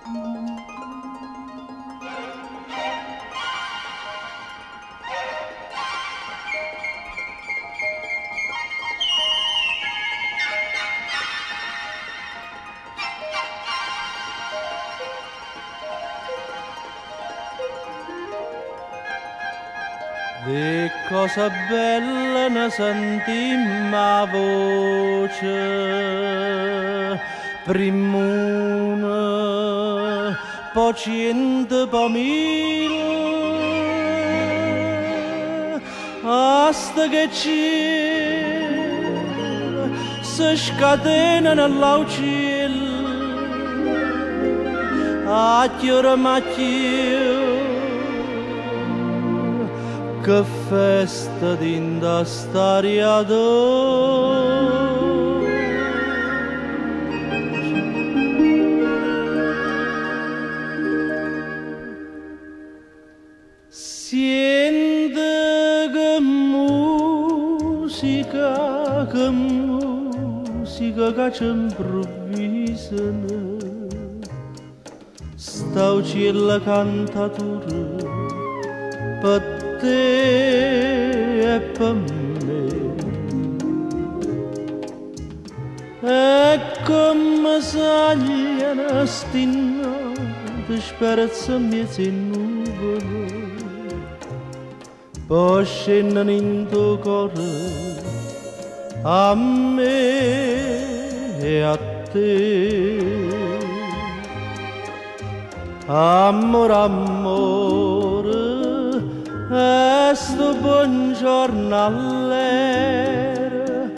Di cosa bella ne sentimmo voce, primuna, poi cento, poi mille, hasta che cielo si scatena nell'uccello, a chiaro macchio. Che festa d'inda staria dolce. Siente che musica che ci improvvisano, sta uccella cantatura per te e per me, e come sagliano sti notti speranza mezza in nuvole, poi scendono in tuo cuore a me e a te. Amore, amore, e sto buongiorno all'era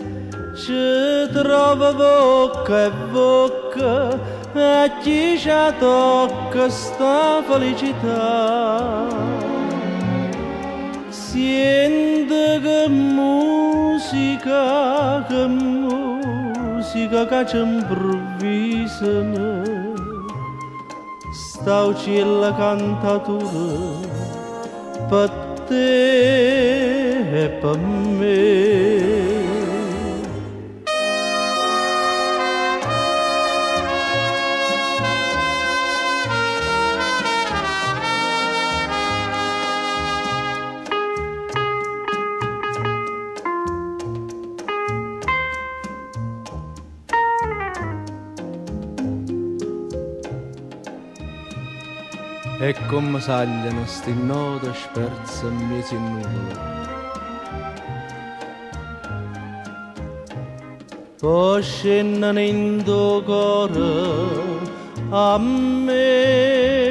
ci trova bocca e bocca e chi ci tocca sta felicità. Sente che musica che ci improvvisano, sta uccella cantatura per te e per me. E come sagliano sti note sperse in mezzo in nuvole, poi scendono in tuo cuore a me